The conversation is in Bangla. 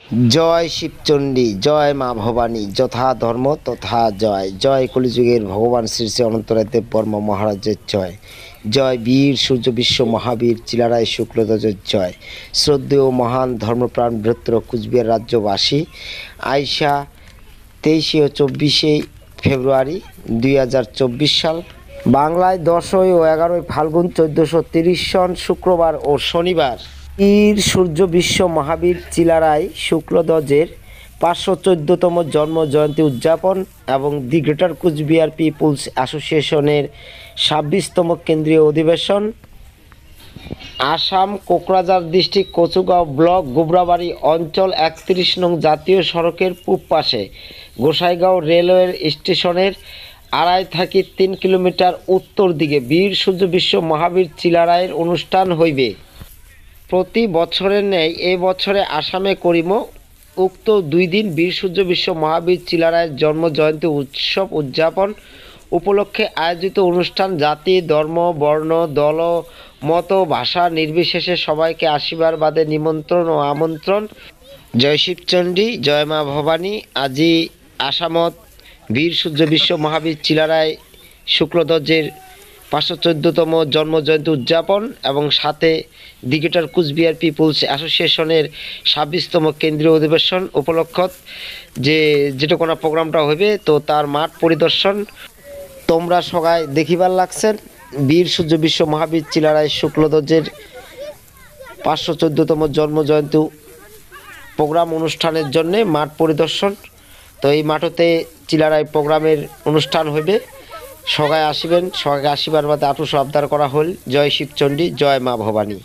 জয় শিবচণ্ডী, জয় মা ভবানী, যথা ধর্ম তথা জয়। জয় কলিযুগের ভগবান শ্রী শ্রী অনন্তরায় বর্মা মহারাজের জয়। জয় বীর সূর্য বিশ্ব মহাবীর চিলারায় শুক্লধ্বজের জয়। শ্রদ্ধেয় মহান ধর্মপ্রাণ বৃহত্তর কুচবিহার রাজ্যবাসী, আইসা 23 ও 24 ফেব্রুয়ারি 2024 সাল, বাংলায় 10 ও 11 ফাল্গুন 1430 সন শুক্রবার ও শনিবার বীর সূর্য বিশ্ব মহাবীর চিলারায় শুক্লধ্বজের 514তম জন্ম জয়ন্তী উদযাপন এবং দি গ্রেটার কুচবিহার পিপুলস অ্যাসোসিয়েশনের 26তম কেন্দ্রীয় অধিবেশন। আসাম, কোকরাঝার ডিস্ট্রিক্ট, কচুগাঁও ব্লক, গোবরাবাড়ি অঞ্চল, 31 নং জাতীয় সড়কের পূব পাশে গোসাইগাঁও রেলওয়ে স্টেশনের 2.5 থেকে 3 কিলোমিটার উত্তর দিকে বীর সূর্য বিশ্ব মহাবীর চিলারায়ের অনুষ্ঠান হইবে। প্রতি বছরের ন্যায় এই বছরে আসামে করিম উক্ত 2 দিন বীর সূর্য বিশ্ব মহাবীর চিলারায়ের জন্ম জয়ন্তী উৎসব উদযাপন উপলক্ষে আয়োজিত অনুষ্ঠান জাতি, ধর্ম, বর্ণ, দল, মত, ভাষা নির্বিশেষে সবাইকে আশীর্বাদে নিমন্ত্রণ ও আমন্ত্রণ। জয় শিবচণ্ডী, জয় মা ভবানী। আজি আসামত বীর সূর্য বিশ্ব মহাবীর চিলারায় শুক্লধ্বজের 514তম জন্ম জয়ন্তী উদযাপন এবং সাথে দি গ্রেটার কুচবিহার পিপুলস অ্যাসোসিয়েশনের 26তম কেন্দ্রীয় অধিবেশন উপলক্ষত যেটা কোনো প্রোগ্রামটা হইবে, তো তার মাঠ পরিদর্শন তোমরা সবাই দেখিবার লাগছেন। বীর সূর্য বিশ্ব মহাবীর চিলারায় শুক্লধ্বজের 514তম জন্ম জয়ন্তী প্রোগ্রাম অনুষ্ঠানের জন্য মাঠ পরিদর্শন। তো এই মাঠতে চিলারায় প্রোগ্রামের অনুষ্ঠান হইবে, সবাই আসিবেন। সবাইকে আশীর্বাদ আটুসু আবদার করা হল। জয় শিবচণ্ডী, জয় মা ভবানী।